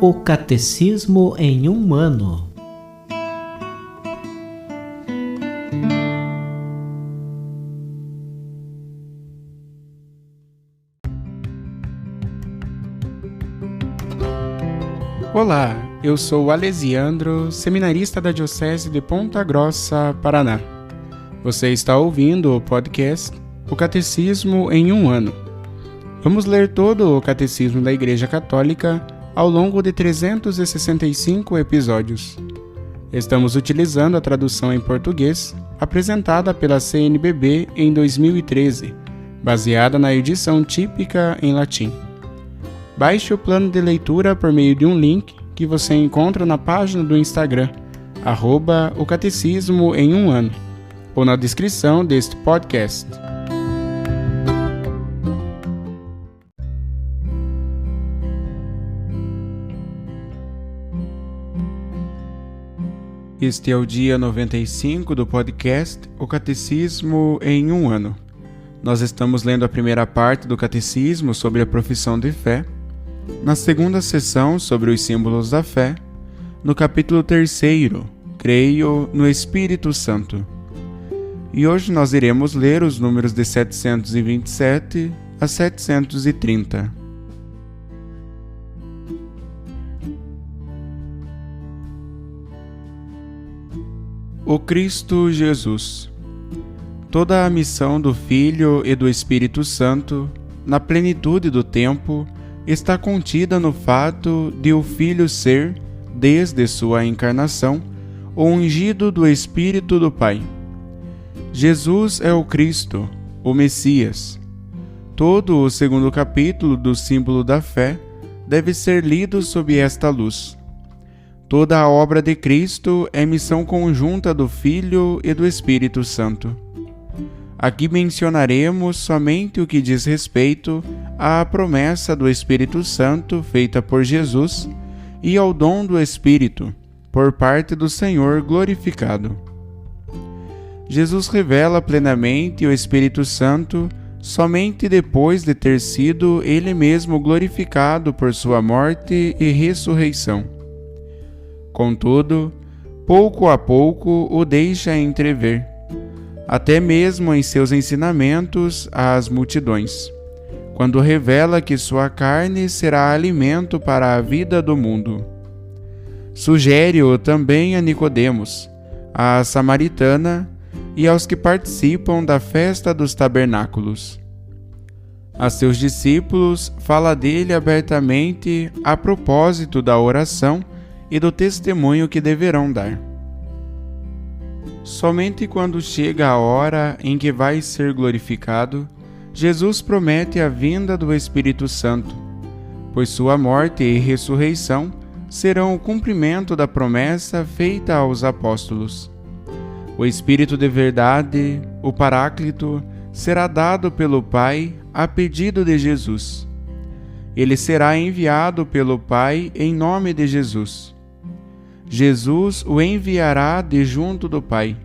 O Catecismo em um ano. Olá, eu sou o Alesiandro, seminarista da Diocese de Ponta Grossa, Paraná. Você está ouvindo o podcast O Catecismo em um ano. Vamos ler todo o Catecismo da Igreja Católica ao longo de 365 episódios. Estamos utilizando a tradução em português apresentada pela CNBB em 2013, baseada na edição típica em latim. Baixe o plano de leitura por meio de um link que você encontra na página do Instagram, @o Catecismo em um ano, ou na descrição deste podcast. Este é o dia 95 do podcast O Catecismo em um ano. Nós estamos lendo a primeira parte do Catecismo sobre a profissão de fé, na segunda sessão sobre os símbolos da fé, no capítulo 3º, Creio no Espírito Santo. E hoje nós iremos ler os números de 727 a 730. O Cristo Jesus. Toda a missão do Filho e do Espírito Santo, na plenitude do tempo, está contida no fato de o Filho ser, desde sua encarnação, o ungido do Espírito do Pai. Jesus é o Cristo, o Messias. Todo o segundo capítulo do símbolo da fé deve ser lido sob esta luz. Toda a obra de Cristo é missão conjunta do Filho e do Espírito Santo. Aqui mencionaremos somente o que diz respeito à promessa do Espírito Santo feita por Jesus e ao dom do Espírito, por parte do Senhor glorificado. Jesus revela plenamente o Espírito Santo somente depois de ter sido Ele mesmo glorificado por sua morte e ressurreição. Contudo, pouco a pouco o deixa entrever, até mesmo em seus ensinamentos às multidões, quando revela que sua carne será alimento para a vida do mundo. Sugere-o também a Nicodemos, à samaritana e aos que participam da festa dos tabernáculos. A seus discípulos fala dele abertamente a propósito da oração e do testemunho que deverão dar. Somente quando chega a hora em que vai ser glorificado, Jesus promete a vinda do Espírito Santo, pois sua morte e ressurreição serão o cumprimento da promessa feita aos apóstolos. O Espírito de verdade, o Paráclito, será dado pelo Pai a pedido de Jesus. Ele será enviado pelo Pai em nome de Jesus. Jesus o enviará de junto do Pai,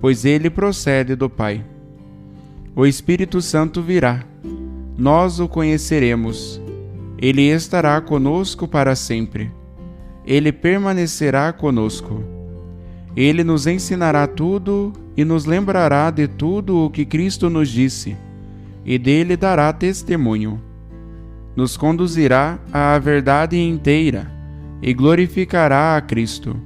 pois ele procede do Pai. O Espírito Santo virá, nós o conheceremos, ele estará conosco para sempre, ele permanecerá conosco. Ele nos ensinará tudo e nos lembrará de tudo o que Cristo nos disse, e dele dará testemunho. Nos conduzirá à verdade inteira, e glorificará a Cristo.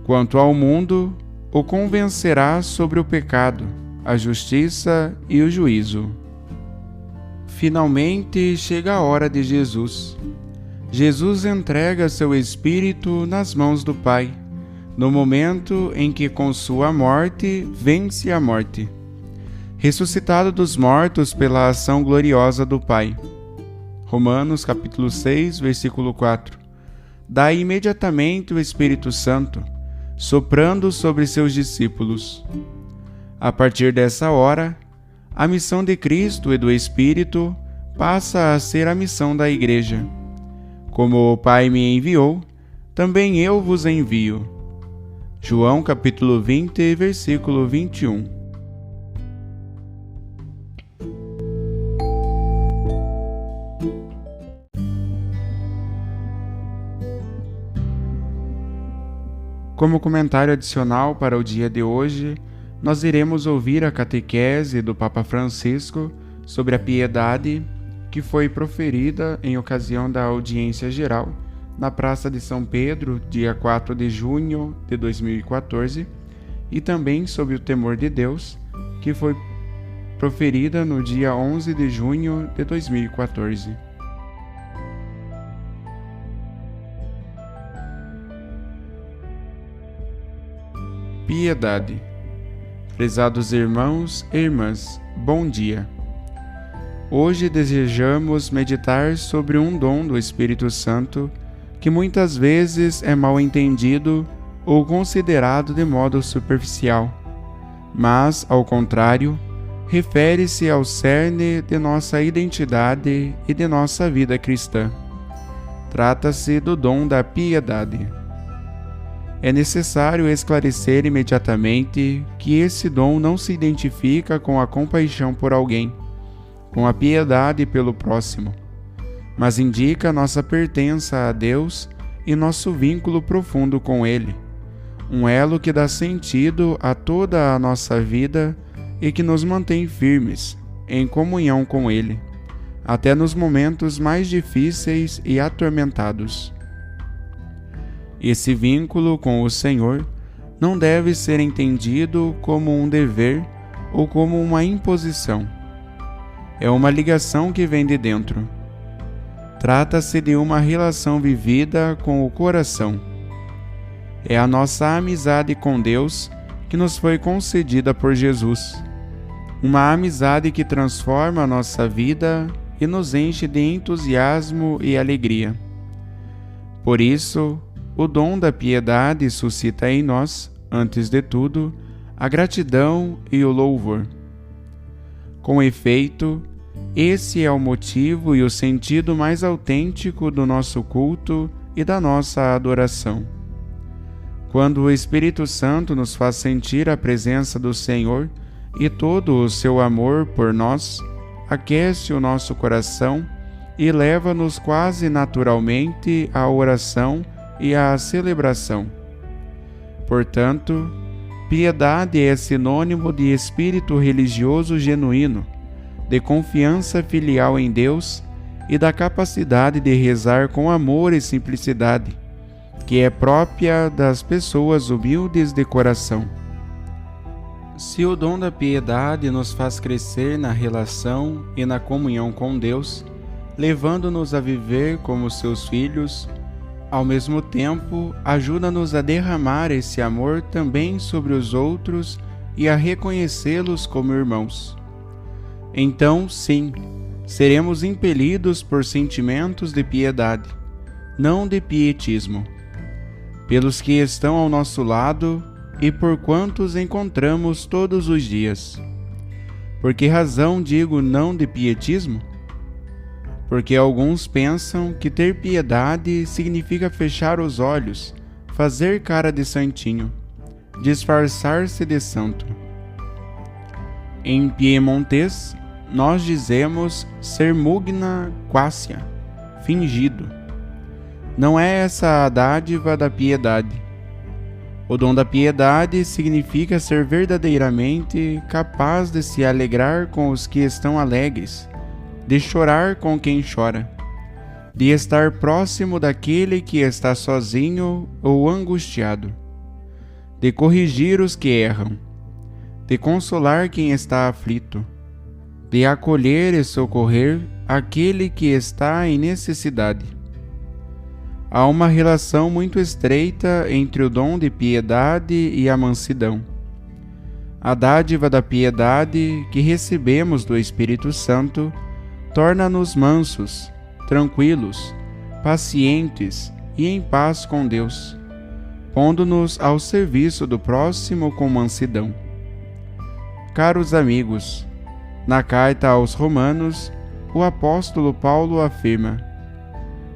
Quanto ao mundo, o convencerá sobre o pecado, a justiça e o juízo. Finalmente chega a hora de Jesus. Jesus entrega seu Espírito nas mãos do Pai, no momento em que com sua morte vence a morte, ressuscitado dos mortos pela ação gloriosa do Pai. Romanos capítulo 6, versículo 4. Dá imediatamente o Espírito Santo, soprando sobre seus discípulos. A partir dessa hora, a missão de Cristo e do Espírito passa a ser a missão da Igreja. Como o Pai me enviou, também eu vos envio. João capítulo 20, versículo 21. Como comentário adicional para o dia de hoje, nós iremos ouvir a catequese do Papa Francisco sobre a piedade, que foi proferida em ocasião da audiência geral na Praça de São Pedro, dia 4 de junho de 2014, e também sobre o temor de Deus, que foi proferida no dia 11 de junho de 2014. Piedade. Prezados irmãos e irmãs, bom dia. Hoje desejamos meditar sobre um dom do Espírito Santo que muitas vezes é mal entendido ou considerado de modo superficial, mas, ao contrário, refere-se ao cerne de nossa identidade e de nossa vida cristã. Trata-se do dom da piedade. É necessário esclarecer imediatamente que esse dom não se identifica com a compaixão por alguém, com a piedade pelo próximo, mas indica nossa pertença a Deus e nosso vínculo profundo com Ele, um elo que dá sentido a toda a nossa vida e que nos mantém firmes, em comunhão com Ele, até nos momentos mais difíceis e atormentados. Esse vínculo com o Senhor não deve ser entendido como um dever ou como uma imposição. É uma ligação que vem de dentro. Trata-se de uma relação vivida com o coração. É a nossa amizade com Deus que nos foi concedida por Jesus. Uma amizade que transforma a nossa vida e nos enche de entusiasmo e alegria. Por isso, o dom da piedade suscita em nós, antes de tudo, a gratidão e o louvor. Com efeito, esse é o motivo e o sentido mais autêntico do nosso culto e da nossa adoração. Quando o Espírito Santo nos faz sentir a presença do Senhor e todo o seu amor por nós, aquece o nosso coração e leva-nos quase naturalmente à oração e à celebração. Portanto, piedade é sinônimo de espírito religioso genuíno, de confiança filial em Deus e da capacidade de rezar com amor e simplicidade, que é própria das pessoas humildes de coração. Se o dom da piedade nos faz crescer na relação e na comunhão com Deus, levando-nos a viver como seus filhos, ao mesmo tempo, ajuda-nos a derramar esse amor também sobre os outros e a reconhecê-los como irmãos. Então, sim, seremos impelidos por sentimentos de piedade, não de pietismo, pelos que estão ao nosso lado e por quantos encontramos todos os dias. Por que razão digo não de pietismo? Porque alguns pensam que ter piedade significa fechar os olhos, fazer cara de santinho, disfarçar-se de santo. Em piemontês, nós dizemos sermugna quasia, fingido. Não é essa a dádiva da piedade. O dom da piedade significa ser verdadeiramente capaz de se alegrar com os que estão alegres, de chorar com quem chora, de estar próximo daquele que está sozinho ou angustiado, de corrigir os que erram, de consolar quem está aflito, de acolher e socorrer aquele que está em necessidade. Há uma relação muito estreita entre o dom de piedade e a mansidão. A dádiva da piedade que recebemos do Espírito Santo torna-nos mansos, tranquilos, pacientes e em paz com Deus, pondo-nos ao serviço do próximo com mansidão. Caros amigos, na carta aos Romanos, o apóstolo Paulo afirma: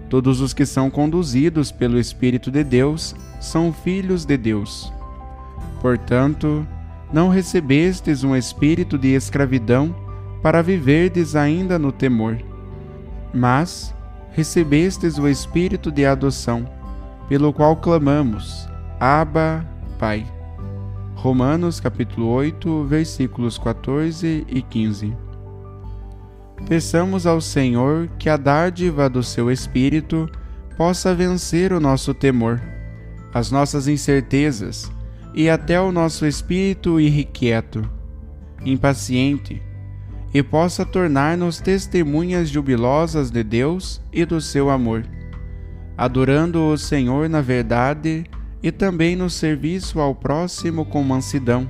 todos os que são conduzidos pelo Espírito de Deus são filhos de Deus. Portanto, não recebestes um espírito de escravidão para viverdes ainda no temor, mas recebestes o Espírito de adoção, pelo qual clamamos: Abba, Pai. Romanos capítulo 8, versículos 14 e 15. Peçamos ao Senhor que a dádiva do seu Espírito possa vencer o nosso temor, as nossas incertezas e até o nosso espírito irrequieto, impaciente, e possa tornar-nos testemunhas jubilosas de Deus e do seu amor, adorando o Senhor na verdade e também no serviço ao próximo com mansidão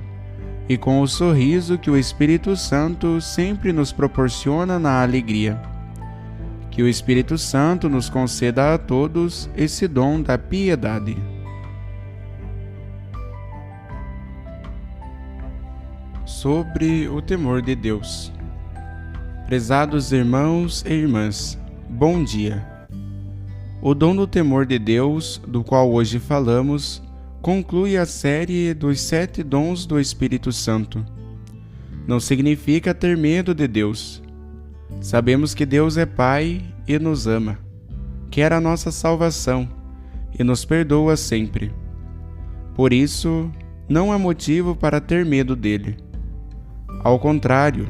e com o sorriso que o Espírito Santo sempre nos proporciona na alegria. Que o Espírito Santo nos conceda a todos esse dom da piedade. Sobre o temor de Deus. Prezados irmãos e irmãs, bom dia. O dom do temor de Deus, do qual hoje falamos, conclui a série dos 7 dons do Espírito Santo. Não significa ter medo de Deus. Sabemos que Deus é Pai e nos ama, quer a nossa salvação e nos perdoa sempre. Por isso, não há motivo para ter medo dele. Ao contrário,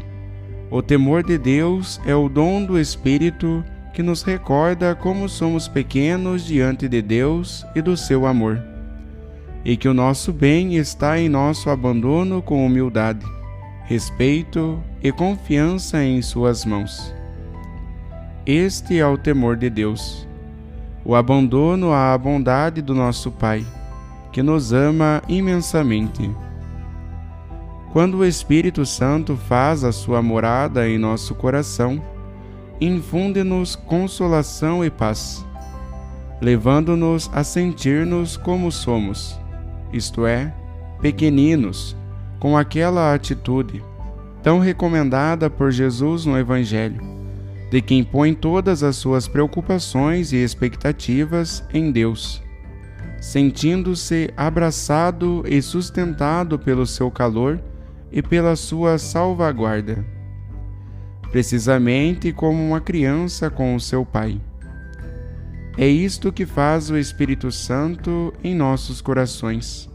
o temor de Deus é o dom do Espírito que nos recorda como somos pequenos diante de Deus e do seu amor, e que o nosso bem está em nosso abandono com humildade, respeito e confiança em suas mãos. Este é o temor de Deus, o abandono à bondade do nosso Pai, que nos ama imensamente. Quando o Espírito Santo faz a sua morada em nosso coração, infunde-nos consolação e paz, levando-nos a sentir-nos como somos, isto é, pequeninos, com aquela atitude tão recomendada por Jesus no Evangelho, de quem põe todas as suas preocupações e expectativas em Deus, sentindo-se abraçado e sustentado pelo seu calor e pela sua salvaguarda, precisamente como uma criança com o seu pai. É isto que faz o Espírito Santo em nossos corações.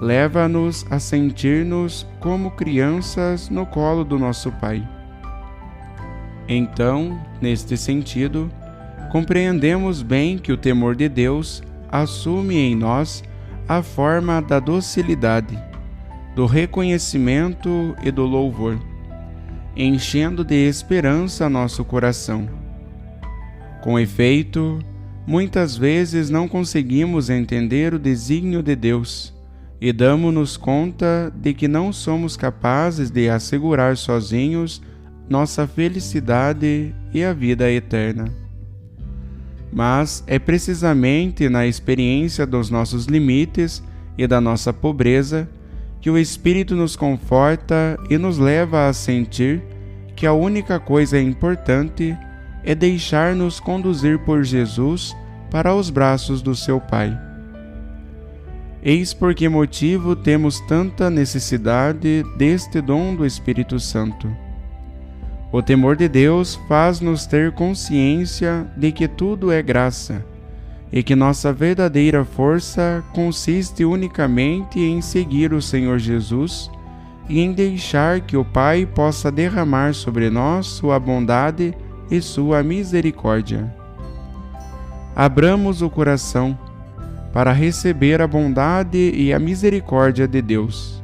Leva-nos a sentir-nos como crianças no colo do nosso Pai. Então, neste sentido, compreendemos bem que o temor de Deus assume em nós a forma da docilidade, do reconhecimento e do louvor, enchendo de esperança nosso coração. Com efeito, muitas vezes não conseguimos entender o desígnio de Deus e damos-nos conta de que não somos capazes de assegurar sozinhos nossa felicidade e a vida eterna. Mas é precisamente na experiência dos nossos limites e da nossa pobreza que o Espírito nos conforta e nos leva a sentir que a única coisa importante é deixar-nos conduzir por Jesus para os braços do seu Pai. Eis por que motivo temos tanta necessidade deste dom do Espírito Santo. O temor de Deus faz-nos ter consciência de que tudo é graça, e que nossa verdadeira força consiste unicamente em seguir o Senhor Jesus e em deixar que o Pai possa derramar sobre nós sua bondade e sua misericórdia. Abramos o coração para receber a bondade e a misericórdia de Deus.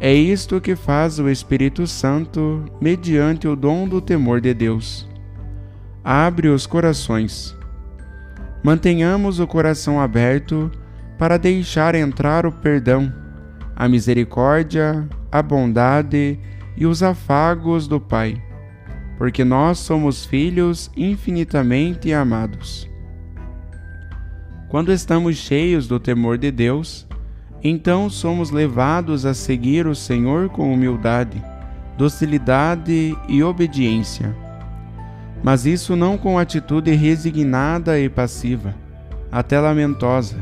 É isto que faz o Espírito Santo mediante o dom do temor de Deus. Abre os corações. Mantenhamos o coração aberto para deixar entrar o perdão, a misericórdia, a bondade e os afagos do Pai, porque nós somos filhos infinitamente amados. Quando estamos cheios do temor de Deus, então somos levados a seguir o Senhor com humildade, docilidade e obediência. Mas isso não com atitude resignada e passiva, até lamentosa,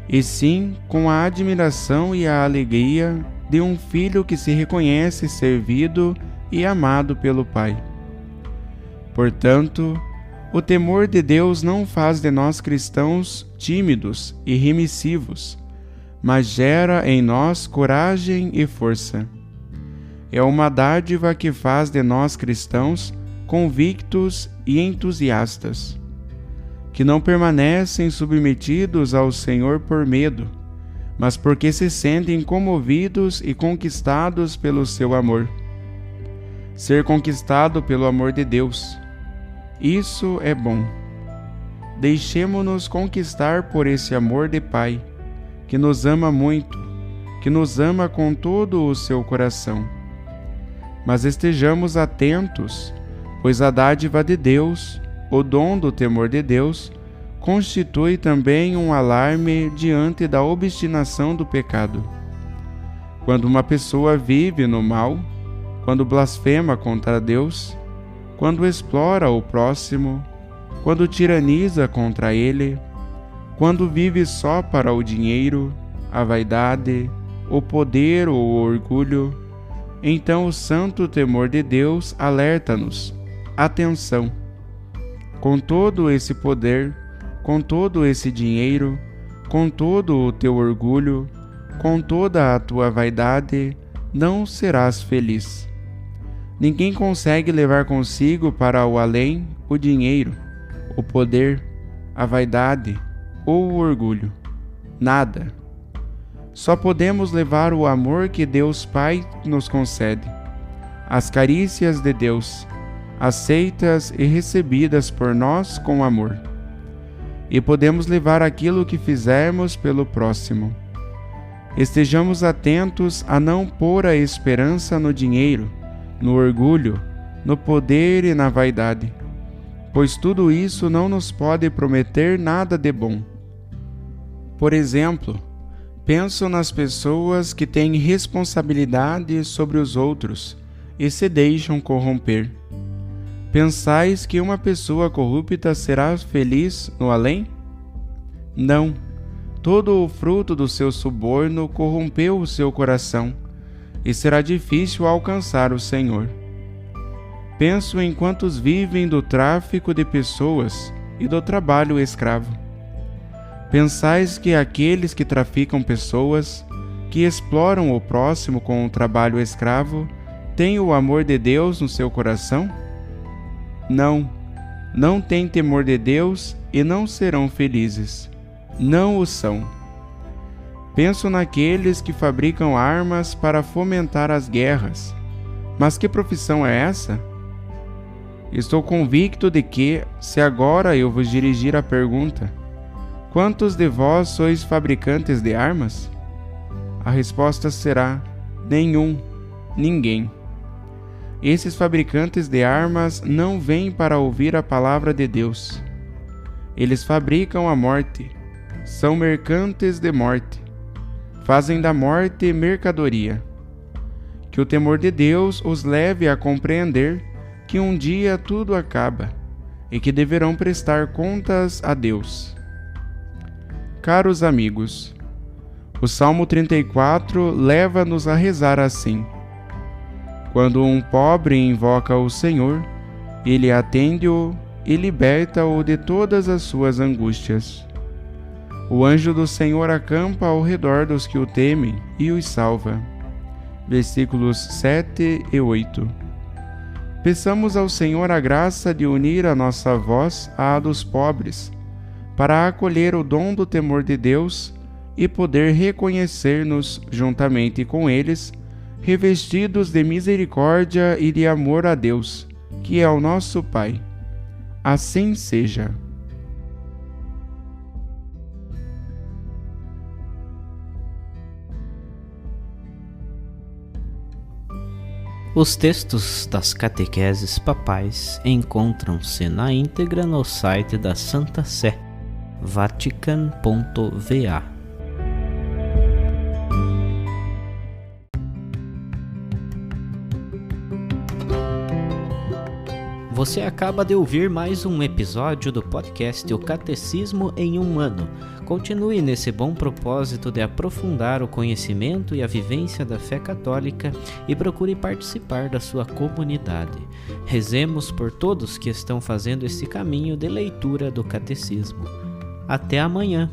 e sim com a admiração e a alegria de um filho que se reconhece servido e amado pelo Pai. Portanto, O temor de Deus não faz de nós cristãos tímidos e remissivos, mas gera em nós coragem e força. É uma dádiva que faz de nós cristãos convictos e entusiastas, que não permanecem submetidos ao Senhor por medo, mas porque se sentem comovidos e conquistados pelo seu amor. Ser conquistado pelo amor de Deus, isso é bom. Deixemo-nos conquistar por esse amor de Pai, que nos ama muito, que nos ama com todo o seu coração. Mas estejamos atentos, pois a dádiva de Deus, o dom do temor de Deus, constitui também um alarme diante da obstinação do pecado. Quando uma pessoa vive no mal, quando blasfema contra Deus, quando explora o próximo, quando tiraniza contra ele, quando vive só para o dinheiro, a vaidade, o poder ou o orgulho, então o santo temor de Deus alerta-nos: atenção! Com todo esse poder, com todo esse dinheiro, com todo o teu orgulho, com toda a tua vaidade, não serás feliz. Ninguém consegue levar consigo para o além o dinheiro, o poder, a vaidade ou o orgulho. Nada. Só podemos levar o amor que Deus Pai nos concede, as carícias de Deus, aceitas e recebidas por nós com amor. E podemos levar aquilo que fizermos pelo próximo. Estejamos atentos a não pôr a esperança no dinheiro, no orgulho, no poder e na vaidade, pois tudo isso não nos pode prometer nada de bom. Por exemplo, penso nas pessoas que têm responsabilidade sobre os outros e se deixam corromper. Pensais que uma pessoa corrupta será feliz no além? Não. Todo o fruto do seu suborno corrompeu o seu coração, e será difícil alcançar o Senhor. Penso em quantos vivem do tráfico de pessoas e do trabalho escravo. Pensais que aqueles que traficam pessoas, que exploram o próximo com o trabalho escravo, têm o amor de Deus no seu coração? Não, não têm temor de Deus e não serão felizes. Não o são. Penso naqueles que fabricam armas para fomentar as guerras. Mas que profissão é essa? Estou convicto de que, se agora eu vos dirigir a pergunta: quantos de vós sois fabricantes de armas? A resposta será: nenhum, ninguém. Esses fabricantes de armas não vêm para ouvir a palavra de Deus. Eles fabricam a morte, são mercantes de morte. Fazem da morte mercadoria. Que o temor de Deus os leve a compreender que um dia tudo acaba e que deverão prestar contas a Deus. Caros amigos, o Salmo 34 leva-nos a rezar assim: quando um pobre invoca o Senhor, Ele atende-o e liberta-o de todas as suas angústias. O anjo do Senhor acampa ao redor dos que o temem e os salva. Versículos 7 e 8. Peçamos ao Senhor a graça de unir a nossa voz à dos pobres, para acolher o dom do temor de Deus e poder reconhecer-nos juntamente com eles, revestidos de misericórdia e de amor a Deus, que é o nosso Pai. Assim seja. Os textos das catequeses papais encontram-se na íntegra no site da Santa Sé, vatican.va. Você acaba de ouvir mais um episódio do podcast O Catecismo em um Ano. Continue nesse bom propósito de aprofundar o conhecimento e a vivência da fé católica e procure participar da sua comunidade. Rezemos por todos que estão fazendo esse caminho de leitura do Catecismo. Até amanhã!